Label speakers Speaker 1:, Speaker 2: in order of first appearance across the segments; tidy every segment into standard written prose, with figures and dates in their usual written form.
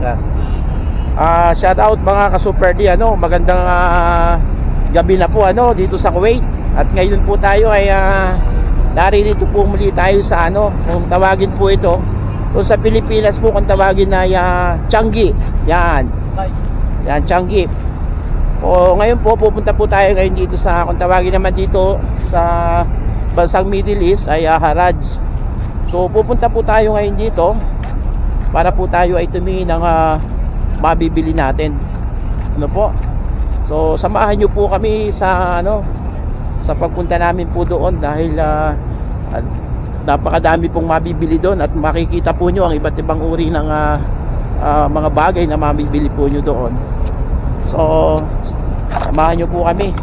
Speaker 1: Yan. Shout out mga ka-Super D, magandang gabi na po dito sa Kuwait. At ngayon po tayo ay naririto po muli tayo sa kung tawagin po ito kung sa Pilipinas po, kung tawagin na Changi. Yan, Changi. O ngayon po pupunta po tayo ngayon dito sa, kung tawagin naman dito sa bansang Middle East ay Haraj. So pupunta po tayo ngayon dito para po tayo ay tumingin ng mabibili natin. Po? So samahan niyo po kami sa sa pagpunta namin po doon dahil napakadami pong mabibili doon at makikita po nyo ang iba't ibang uri ng mga bagay na mabibili po nyo doon. So samahan nyo po kami.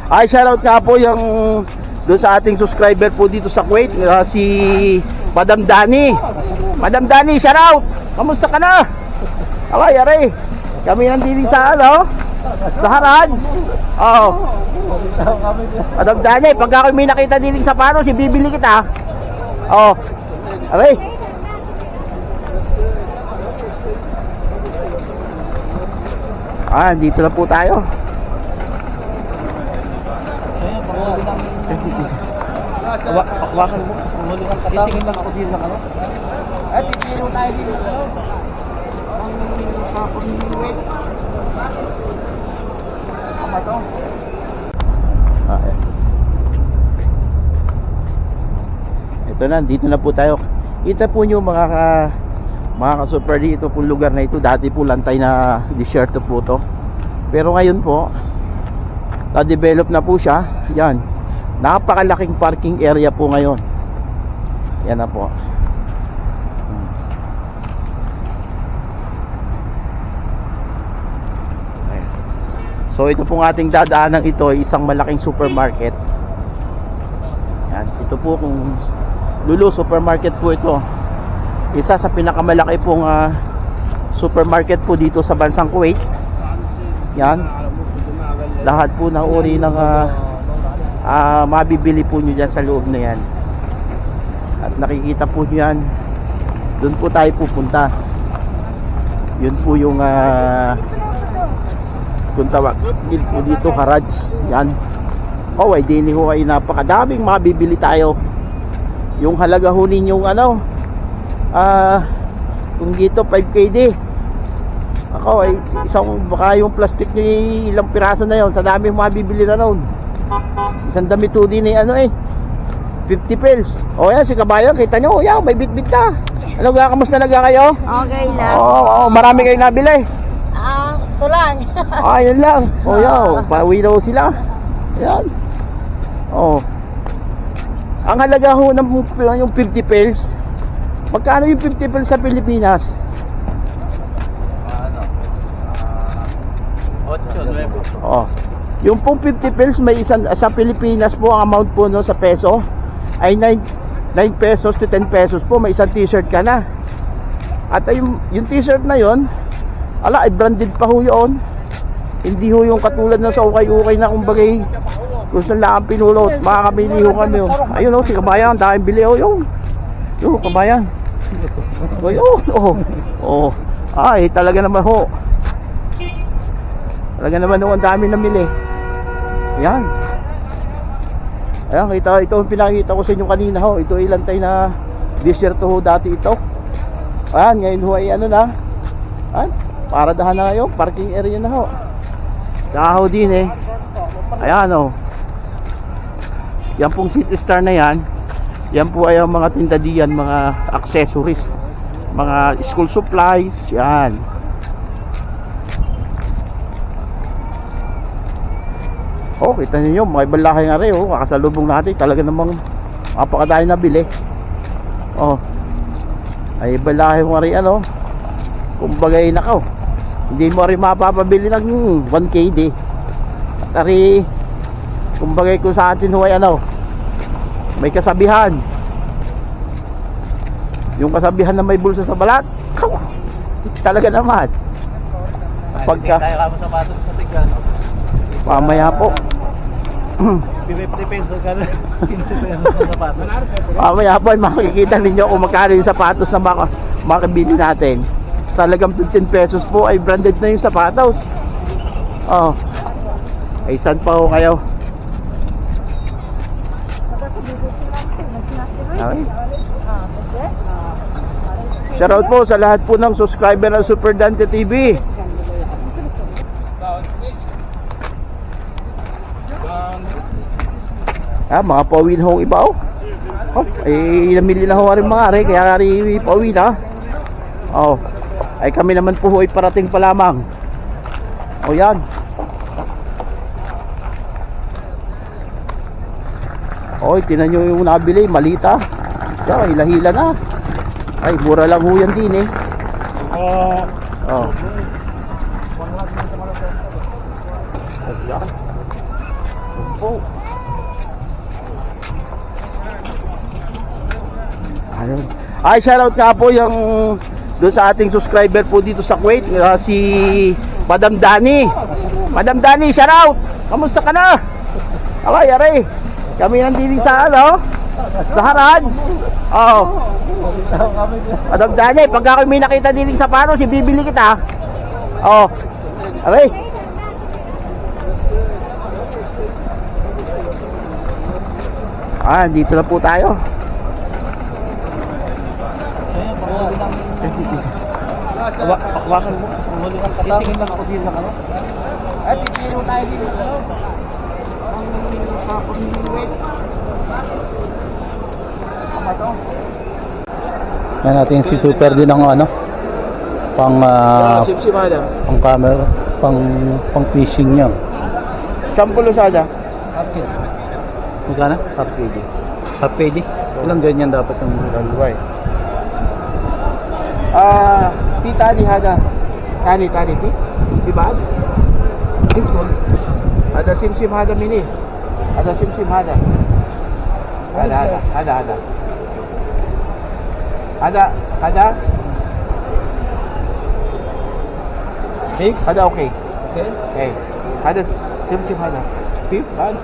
Speaker 1: Ay, shoutout nga po yung doon sa ating subscriber po dito sa Kuwait, si Madam Dani. Madam Dani, shoutout! Kamusta ka na? Aray, kami nandito sa sa Haraj. Madam Dani, pagka may nakita din sa pano, si bibili kita. Aray. Dito na po tayo. Hawakan mo. Titingin lang ako dito ng at titiro tayo dito sa Kuwait. Tama to. Ito na, dito na po tayo. Kita po nyo mga ka-Super D, ito pong lugar na ito. Dati po lantay na desierto po to. Pero ngayon po na-develop na po siya. Yan, napakalaking parking area po ngayon. Yan na po. So ito pong ating dadaanan, ito ay isang malaking supermarket. Yan, ito po kung Lulu Supermarket po ito. Isa sa pinakamalaki pong supermarket po dito sa bansang Kuwait. Yan. Lahat po ng uri ng mabibili po nyo dyan sa loob na yan. At nakikita po nyo yan. Doon po tayo pupunta. Yun po yung kung tawag po dito Haraj. Yan. Ay dini ho ay napakadaming mabibili tayo. Yung halaga ho ninyong kung dito 5KD. Ako ay isang, baka yung plastic ni ilang piraso na yon, sa dami mabibili na noon. Isang damit ho din 50 pils. Yan si Kabayan, kita nyo, may bitbit na. Kamusta na kayo? Okay lang. Marami kayong nabili.
Speaker 2: Ito lang.
Speaker 1: Yan lang. Pauwi na ho sila. Yan. Ang halaga ho ng yung 50 pils. Magkano yung 50 pils sa Pilipinas? 8, 9. Yung pong 50 pils may isang sa Pilipinas po, ang amount po sa peso ay 9 pesos to 10 pesos po, may isang t-shirt ka na. At yung t-shirt na yon, ay branded pa ho yun. Hindi ho yung katulad na sa ukay-ukay na kumbagay kung saan lang ang pinulot. Makakabili ho kami. Ayun si Kabayan, dahil bili ho yung Kabayan. Talaga naman ho. Talaga naman ho, ang dami namili. Yan. Ayan, ito ang pinakita ko sa inyo kanina ho. Ito ay lantay na desierto ho dati ito. Ayan, ngayon ho ay paradahan na ngayon, parking area na ho. Saka ho din ayan yan pong City Star na yan. Yan po ay ang mga tinda diyan, mga accessories, mga school supplies. Yan. Kita niyo mga ibang lahi nga rin kakasalubong natin. Talaga namang mapakadami na bili. Ay ibang lahi nga rin kumbagay nakaw, hindi mo rin mapapabili ng 1KD. At kumbagay kung sa atin huway may kasabihan. Yung kasabihan na may bulsa sa balat, talaga naman. Pagka
Speaker 3: tayo kamo sapatos patig
Speaker 1: mamaya po.
Speaker 3: 50 pesos ka na. 15 pesos na sapatos.
Speaker 1: Mamaya po ay makikita ninyo kung magkano yung sapatos na makabili natin. Sa halagang 15 pesos po ay branded na yung sapatos. Oh. Ay saan pa ho kayo? Okay. Shoutout po sa lahat po ng subscriber ng Super Dante TV. Mga pawin hong iba oh. Ay namili na ho rin mga are, kaya rin pawin ha. Oh. Ay kami naman po ay parating pa lamang. O yan. Oy, tinan nyo yung nabili, malita. Ay, hila-hila na. Ay, mura lang ho yan din eh. Oh. Ayan. Oh. Ayun. Ay, shoutout nga po yung doon sa ating subscriber po dito sa Kuwait, si Madam Dani. Madam Dani, shoutout! Kamusta ka na? Alay, aray. Kami nandito sa ano? Sa Harads. Oh. Madam Dani, pagka kami nakita din sa paro, si bibili kita. Oh. Aray. Dito na po tayo. Pakwakan mo. Titingin lang ako dito ng ano. At titingin tayo dito ng ano. Sa pamiliwit. Sama to.
Speaker 3: Yan natin si Super din ang ano. Pang pang camera, pang fishing niya.
Speaker 1: Sampulo sada.
Speaker 3: Magkano?
Speaker 1: Half KD.
Speaker 3: Half PD? Ilang ganyan dapat yung
Speaker 1: Right. Pita di hada. Tali pi. Ibad. Ito. Ada simsim hada mini. Ada simsim hada. Ada.
Speaker 3: Big?
Speaker 1: Ada okay.
Speaker 3: Okay.
Speaker 1: Okay. Ada simsim hada. Pi. Bad.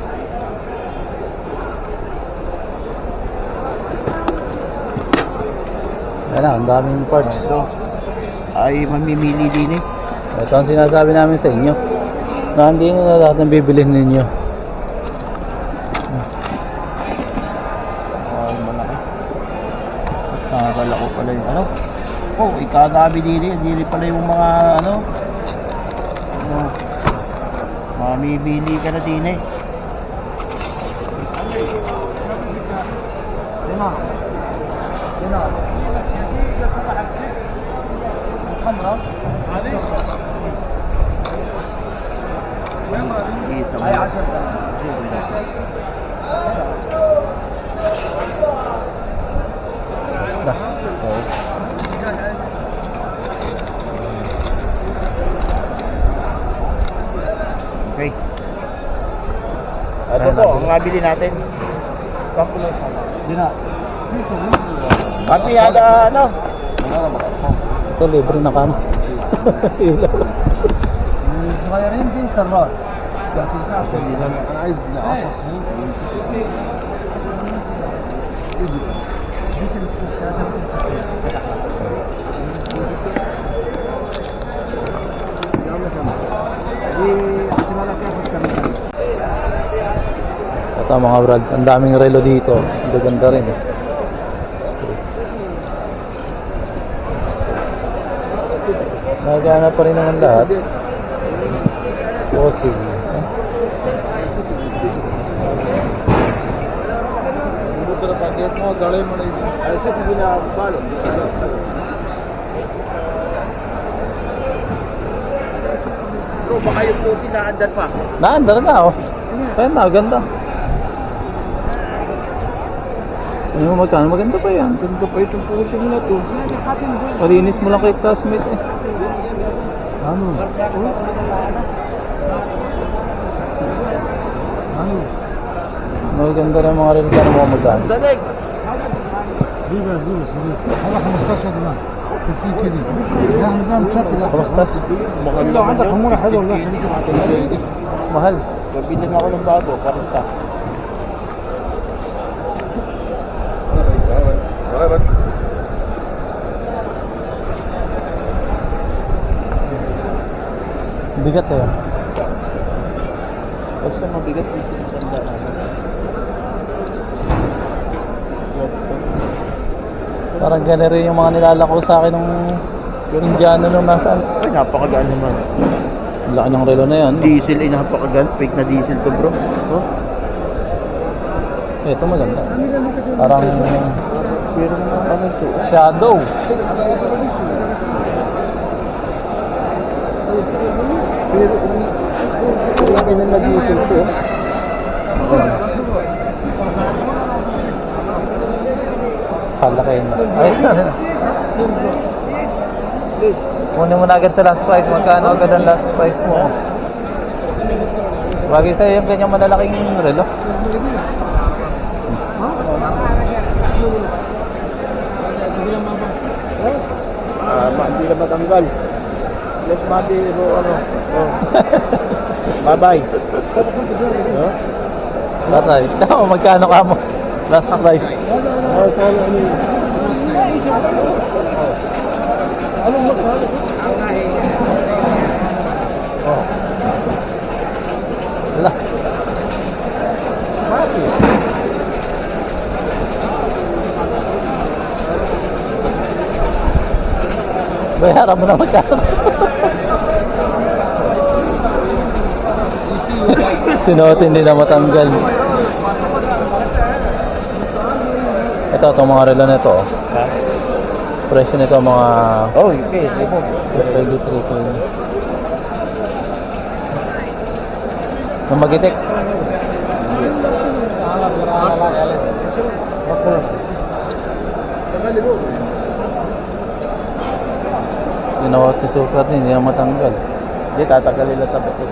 Speaker 3: Yan na, ang daming parts.
Speaker 1: Ito. Ay mamimili din eh.
Speaker 3: Ito ang sinasabi namin sa inyo. Na hindi na lahat ng bibilhin ninyo.
Speaker 1: Malaki. Nakakala ko pala yung ano. Oh, ikagabi din eh. Hindi pala yung mga ano. Mamimili ka na din eh. Dito. Okay. Ito po, ang nabili natin.
Speaker 3: Hindi na.
Speaker 1: Pati ada ano?
Speaker 3: Ito, libre na kami.
Speaker 4: صغيرين دي كرات
Speaker 1: انا عايز 10
Speaker 3: Ito mga brads, ang daming relo dito. Ang ganda rin. Nagana pa rin naman lahat. Fossil.
Speaker 1: Bro, baka yung pusi naandar pa.
Speaker 3: Naandar na oh. Ayun na, ganda. Ano mo magkano? Maganda pa yan.
Speaker 1: Ganda pa itong pusi mo na to.
Speaker 3: Malinis mo lang kay classmate eh.
Speaker 4: Ano? Ano?
Speaker 3: Maganda rin mga relo na mga magkano.
Speaker 1: Sanig!
Speaker 4: زيبا صغير هذا 15 دينار 50 كيلو يعني ده مشكل
Speaker 3: 15.
Speaker 4: لو عندك حموله حلوه والله خليك معاك
Speaker 3: Mahal.
Speaker 1: Gabili na ako ng bago, 40.
Speaker 3: Bigat eh.
Speaker 1: Basta mabigat dito sa sandaan.
Speaker 3: Parang ganun rin yung mga nilalako sa akin ng Indiano nung nasaan.
Speaker 1: Ay, napakagaan naman.
Speaker 3: Ang laki ng relo na yan.
Speaker 1: Diesel ay napakagaan. Fake na diesel to, bro. Oh.
Speaker 3: Ito maganda. Parang
Speaker 1: Pero ano ito?
Speaker 3: shadow.
Speaker 1: Pero laki na diesel to.
Speaker 3: Kalaki na. Ayos na. Kunin mo na agad sa last price. Magkano agad ang last price mo? Bagay sa'yo yung ganyang malalaking relo.
Speaker 1: Hindi na matanggal. Let's mati, bro, ano. Oh. Bye-bye. Huh?
Speaker 3: Batay. Tama, magkano ka mo? Last price. Oh. Wala. Bayaran mo na magkano. Sinuotin din na matanggal. Ito, itong mga relo na ito.
Speaker 1: Ha?
Speaker 3: Presyo nito mga
Speaker 1: Oh, okay. Demo.
Speaker 3: 33K. Nung magitik. Sinuot ni Super hindi na matanggal.
Speaker 1: Hindi, tatagal nila sa batik.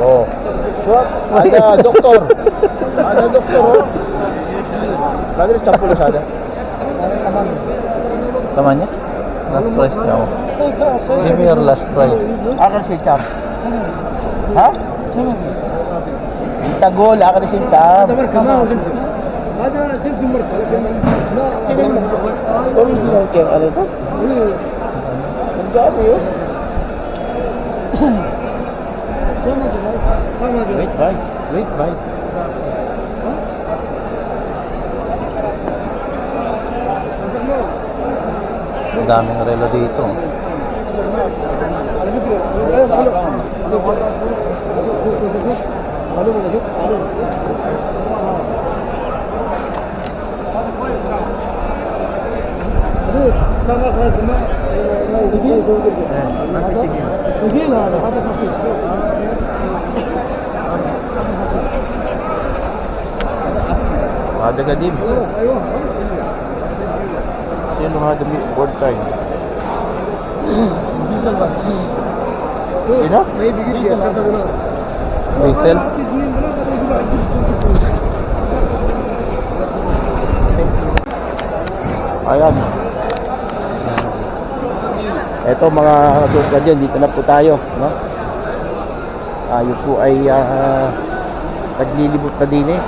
Speaker 1: Oh. Ada doktor. Ada doktor, oh. Brother, campur sana.
Speaker 3: Tama niya? Last price na ako. Give me your last price.
Speaker 1: Akan si Cham. Ha? Tagol, akan si Cham.
Speaker 4: هذا سمسم مرة لكن لا
Speaker 1: Original kaya ano to? Ang gato yun. Wait, bye. Wait, bye.
Speaker 3: Ang daming relo dito.
Speaker 1: Ada gadim. Sino ada mi board time? Sino?
Speaker 3: Diesel.
Speaker 1: Ayan. Ito mga kasukan dyan, dito na po tayo, no? Tayo po ay naglilibot na din eh.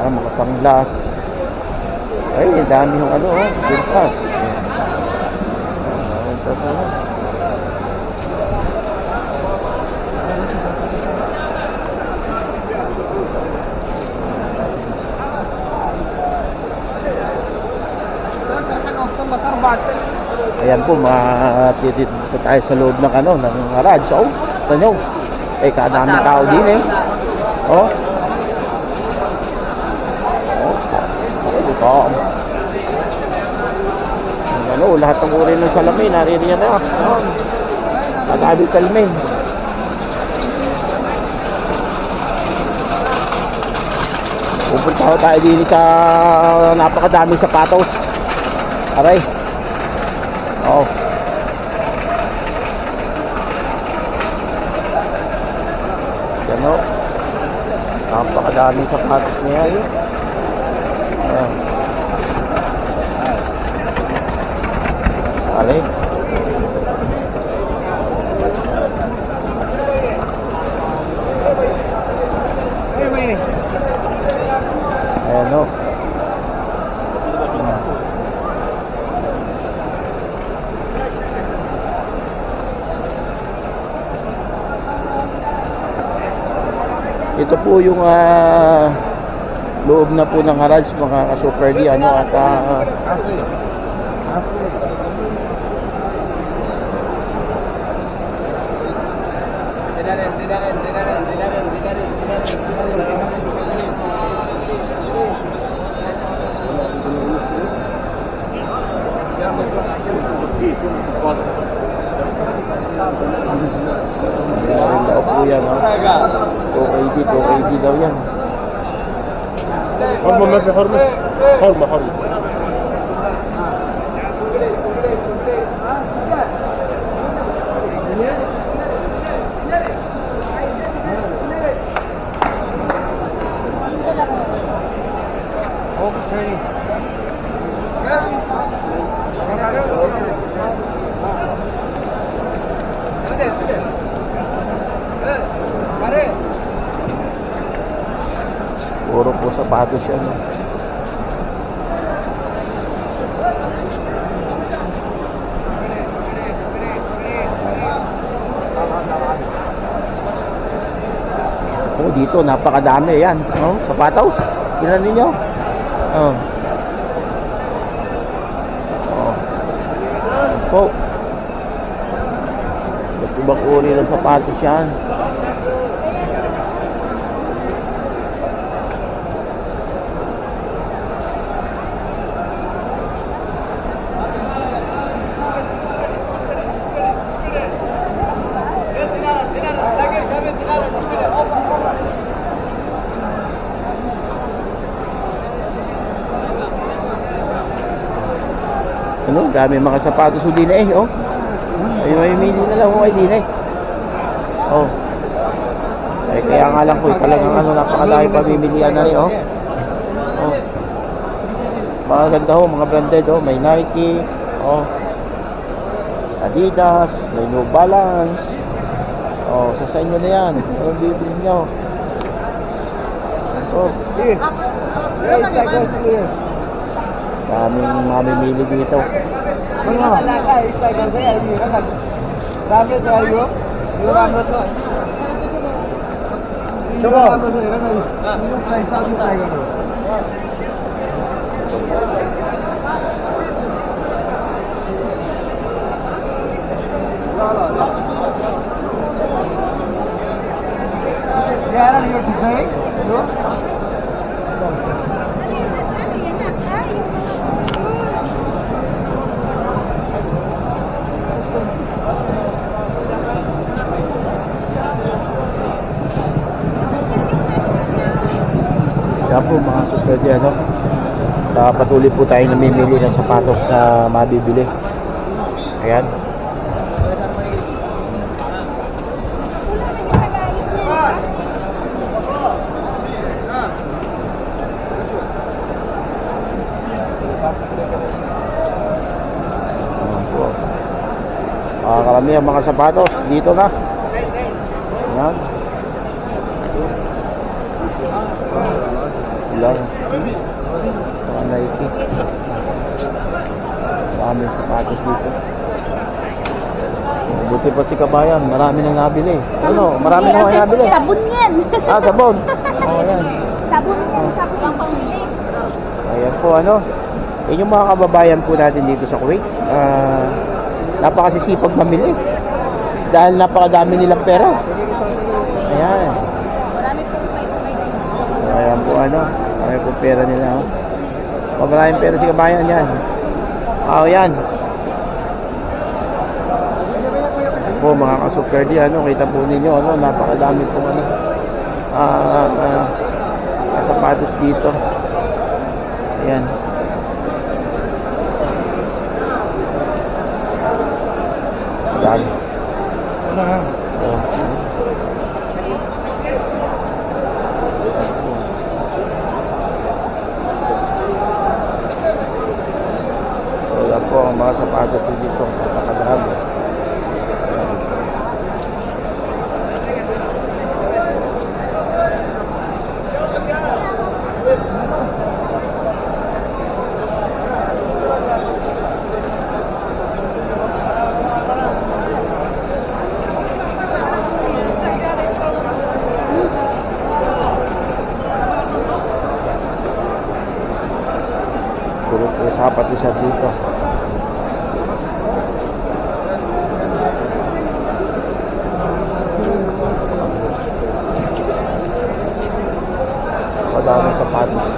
Speaker 1: Mga sunglass. Ay, dami yung ano, oh, pintas. Ayan po, matitid po tayo sa loob ng ano, ng garage. Oh, tanyo. Eh, kadaming tao din eh. Oh. Oh. Ano, lahat ng uri ng salamin, naririyan na. Oh. Kadaming salamin. Pupunta ko tayo din sa napakadaming sapatos. Aray. Oh. Yan o. Napakadami. daming sapatos niya. Ayan. Ali. Ayan o. Ito po yung loob na po ng garage mga ka-Super D ano at Ayan daw po yan 280 daw yan.
Speaker 4: حرمة ما في حرمة حرمة حرمة
Speaker 1: Puro po sapatos yan. No? Oh, dito napakadami yan. Oh, sapatos. Tingnan niyo. Oh. Oh. Oh. Ibang uri ng sapatos yan. Ano, dami mga sapatos din eh, oh. Ay, may mili na lang ko ay din eh. Oh. Ay, kaya nga lang po, talagang ano, napakadami pamimilian na rin, oh. Oh. Mga ganda ho, mga branded, oh. May Nike, oh. Adidas, may New Balance. Oh, sa inyo na yan. Anong bibili nyo? Oh. Daming mamimili dito. Kaya po mga super di ano, patuloy po tayo namimili ng sapatos na mabibili. Ayan. Karamihan mga sapatos dito na. Ayan. Ilang mga Nike. Maraming sapatos dito. Buti pa si Kabayan, marami nang nabili. Ano, marami nang nabili.
Speaker 2: Sabon yan.
Speaker 1: Ah, sabon. Oh, ayan.
Speaker 2: Sabon yan. Sabon lang pambili.
Speaker 1: Ayan po, ano. Yan yung mga kababayan po natin dito sa Kuwait. Napakasisipag mamili. Dahil napakadami nilang pera. Ayan.
Speaker 2: Marami pong may
Speaker 1: Ayan po, ano. Marami po pera nila, oh. Maraming pera si Kabayan yan. Oh, yan. Po mga ka-super di ano, kita po ninyo ano, napakadami pong ano sapatos dito. Ayan. Ayan. Oh. sapatos din dito. Napakadami. Puro po sapatos siya dito. Madaming sapatos.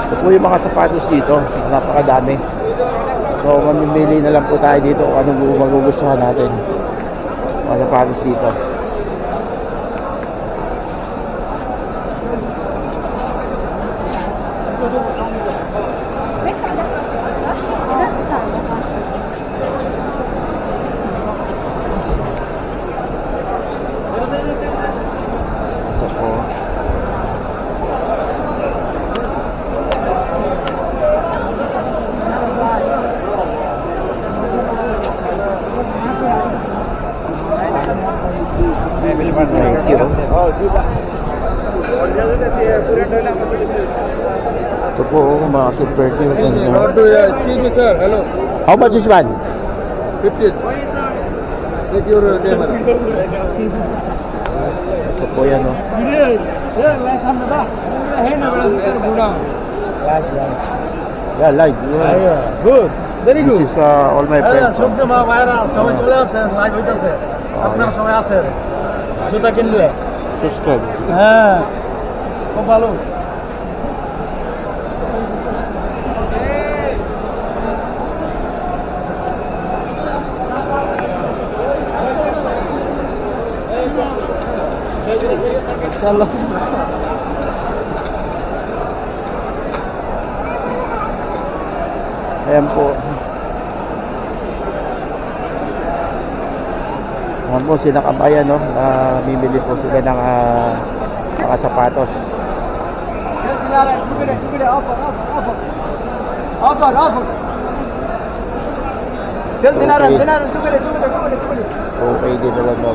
Speaker 1: Ito po yung mga sapatos dito. Napakadami. So mamimili na lang po tayo dito kung anong magugustuhan natin. Mga sapatos dito. Ito po. Thank you. Ito po mga super cute.
Speaker 4: Excuse me, sir. Hello.
Speaker 1: How much is one?
Speaker 4: 15. Take your camera.
Speaker 1: Ito po yan, oh. Yeah, live.
Speaker 4: Good. Very
Speaker 1: This
Speaker 4: good.
Speaker 1: is all my friends.
Speaker 4: সবসময় ভাইরাল সবাই চলে আসেন লাইভ হইতাছে আপনারা সবাই আসেন জুতা কিনলে
Speaker 1: Subscribe.
Speaker 4: হ্যাঁ খুব ভালো চলো
Speaker 1: Ayan po. Ayan po sila kabayan, no? Bibili po sila ng mga sapatos. Okay din naman po.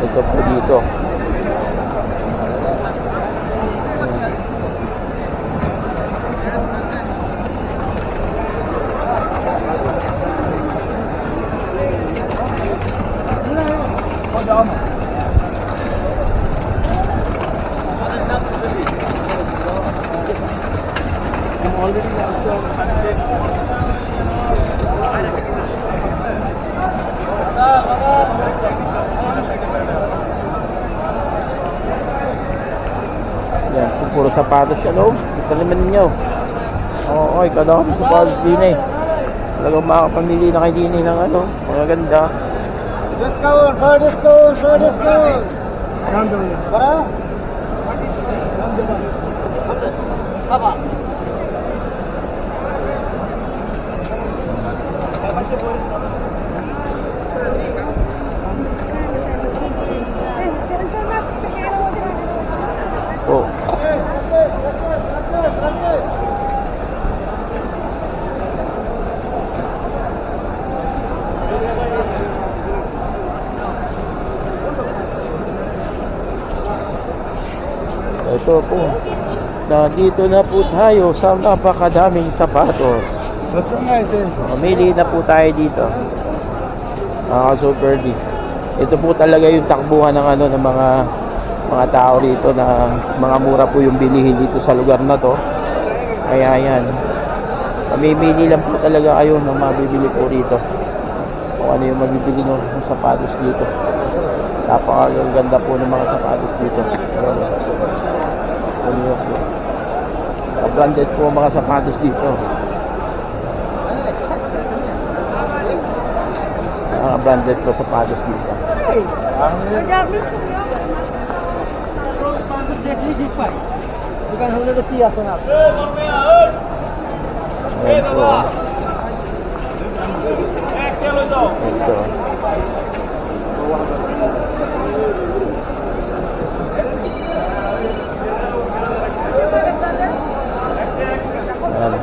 Speaker 1: Ito po dito. Yan, puro sapatos siya, no? Ito naman ninyo. Oo, kadami sapatos din eh. Talagang makakapamili na kayo din eh ng ano, mga ganda.
Speaker 4: discount short discount para Sabah
Speaker 1: Oh. Ito ito po. Dito na po tayo sa napakadaming sapatos. Mamili na po tayo dito. Super D. Ito po talaga yung takbuhan ng ano ng mga tao dito na mga mura po yung bilihin dito sa lugar na to. Kaya yan. Mamimili lang po talaga kayo ng mabibili po dito. Kung ano yung mabibili nyo ng sapatos dito. Napakaganda po ng mga sapatos dito. Ano yun po. Branded po ang mga sapatos dito. Branded po sapatos dito. Ayan po. Ito. Ayan.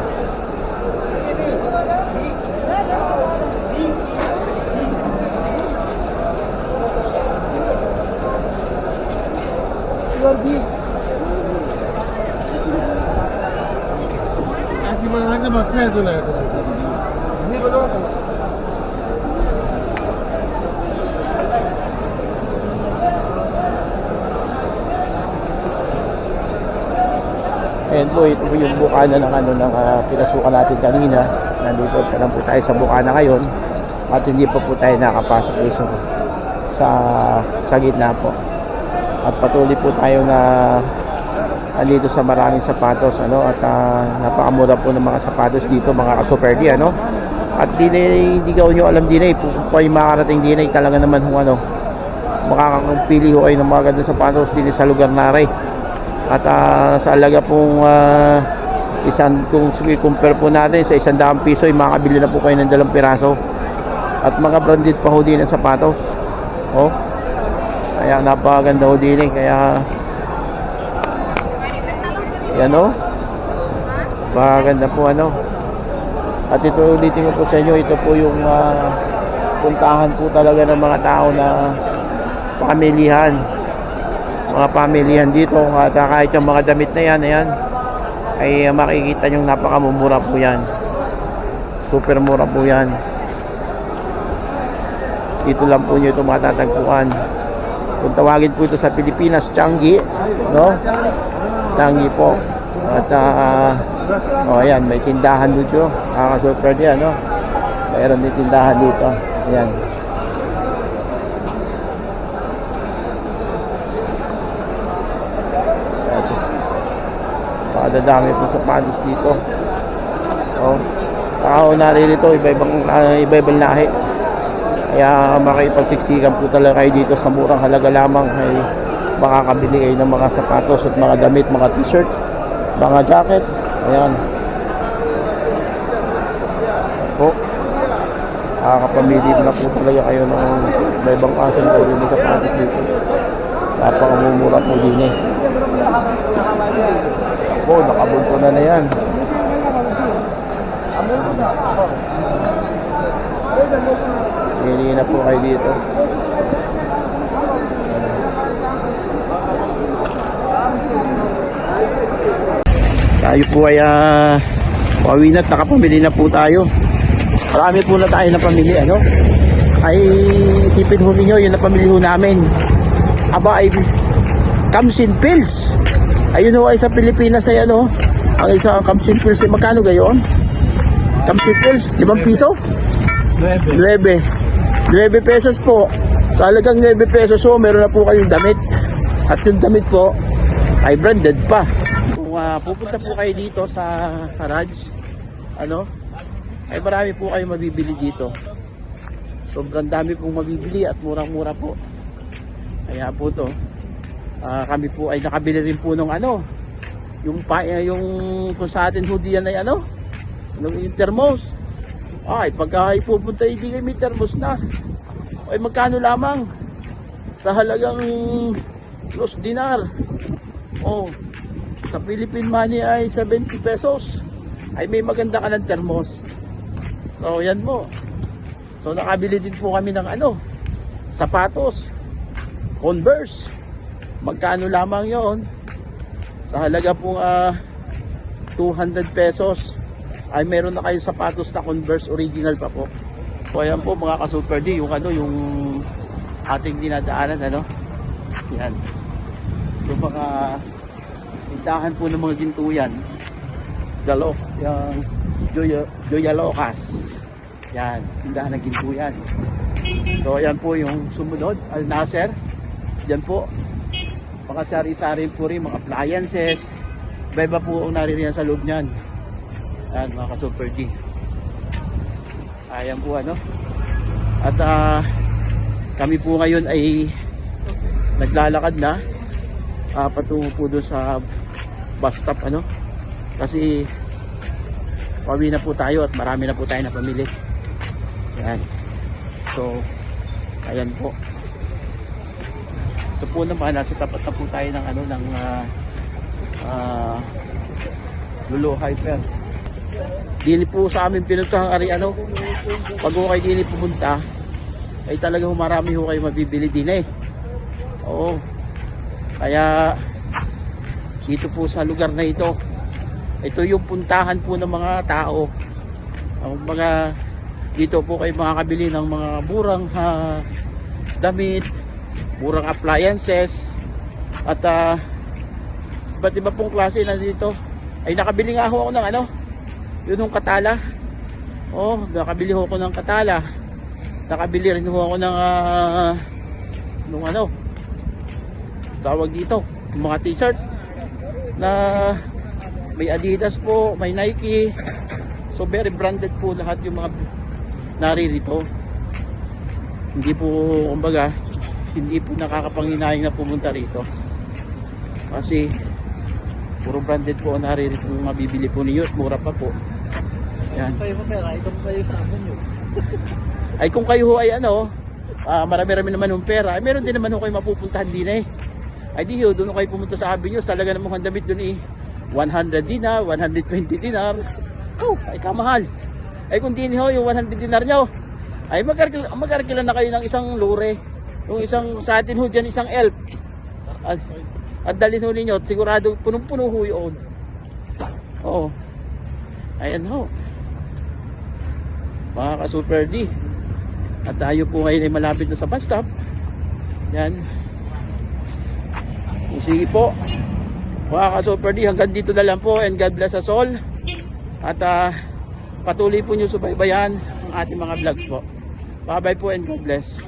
Speaker 1: Ayan po, ito po yung bukana ng pinasukan natin kanina. Nandito pa lang po tayo sa bukana ngayon at hindi pa po tayo nakapasok dito sa gitna po. At patuloy po tayo na andito sa maraming sapatos at napakamura po ng mga sapatos dito, mga ka-super D, At hindi ko nyo alam din kung kayo makarating din talaga naman makakapili ho kayo ng mga gandang sapatos din sa lugar na rin. At sa alaga pong kung i-compare po natin sa 100 piso, makakabili na po kayo ng 2 piraso. At mga branded pa ho din ang sapatos. Kaya napakaganda ho din kaya yan maganda po At ito ulitin ko po sa inyo, ito po yung puntahan po talaga ng mga tao na mga pamilihan dito. At kahit yung mga damit na yan ay makikita nyo napakamumura po yan, super mura po yan. Dito lang po nyo ito matatagpuan. Kung tawagin po ito sa Pilipinas, Changi, Changi po. At ayan, may tindahan dito, super diyan, mayroon din tindahan dito. Ayan. Pakadadami po sapatos dito. Tao naririto, iba-ibang lahi. Kaya makipagsiksikan po talaga kayo dito sa murang halaga lamang ay makakabili kayo ng mga sapatos at mga damit, mga t-shirt, mga jacket. Ayan po, makakapamili na po talaga kayo ng ibang klase na rin sa sapatos dito. Napakamumura po din nakabulto na yan. Pili na po kayo dito. Tayo po ay pauwi na at nakapamili na po tayo. Marami po na tayo na pamili. Ay isipin ho ninyo yung napamili ho namin. Ay Kamsin Pills. Ayun ho ay sa Pilipinas ay ang isang Kamsin Pills ay magkano gayon? Kamsin Pills 5 piso? 9 pesos po. Sa halagang 9 pesos meron na po kayong damit. At yung damit po ay branded pa. Kung pupunta po kayo dito sa Raj, ay marami po kayo mabibili dito. Sobrang dami pong mabibili at murang-mura po. Kaya po kami po ay nakabili rin po ng yung kung sa atin ho diyan ay yung thermos. Ay pagka pupunta hindi kayo may thermos na. Ay magkano lamang? Sa halagang $2. Sa Philippine money ay 70 pesos. Ay may maganda ka ng thermos. So yan po. So nakabili din po kami ng sapatos, Converse. Magkano lamang yon? Sa halaga pong 200 pesos ay meron na kayong sapatos na Converse original pa po. So ayan po mga ka-Super D, yung ano, yung ating dinadaanan, ano. Yan. Yung mga tindahan po ng mga gintuyan. Galok, yung Joya Locas. Yan, tindahan ng gintuyan. So ayan po yung sumunod, Al Nasser. Diyan po, mga sari-sari po rin, mga appliances. Iba-iba po ang naririyan sa loob niyan. Yan mga ka-Super G. Ayan po ano. At kami po ngayon ay naglalakad na patungo po doon sa bus stop ano. Kasi pauwi na po tayo at marami na po tayo na pamili. Yan. So ayan po. So po naman nasa tapat na po tayo ng ano ng Lulu Hyper. Dili po sa amin pinuntahan ari ano. Pag ho kayo dili pumunta ay talaga marami ho kayo mabibili din eh. Oo. Kaya dito po sa lugar na ito, ito yung puntahan po ng mga tao. Ang mga dito po kayo makakabili ng mga murang damit, murang appliances at iba't iba pong klase na dito. Ay nakabili nga ho ako ng ano, yun yung katala. Oh, nakabili ho ako ng katala. Nakabili rin ho ako ng nung ano, tawag dito, yung mga t-shirt na may Adidas po, may Nike. So very branded po lahat yung mga naririto. Hindi po, kumbaga, hindi po nakakapanginayang na pumunta rito. Kasi puro branded po ang naririto yung mabibili po niyo at mura pa po. Yan.
Speaker 3: Kayo mo pera, ito po kayo sa amin yun.
Speaker 1: Ay kung kayo ho ay ano, marami-rami naman ng pera, ay meron din naman ho kayo mapupuntahan din eh. Ay di ho, doon kayo pumunta sa Avenues, talaga namang damit doon eh. 100 dinar, 120 dinar. Oh, ay kamahal. Ay kung din ho, yung 100 dinar nyo, ay mag-arkila na kayo ng isang lure. Yung isang, sa atin ho dyan, isang elf. At dalhin ho ninyo, sigurado punong-puno ho yun. Oo. Ayan ho. Mga ka-Super D. At tayo po ngayon ay malapit na sa bus stop. Yan. Sige po. Mga ka-Super D, hanggang dito na lang po and God bless us all. At patuloy po nyo subaybayan ang ating mga vlogs po. Bye bye po and God bless.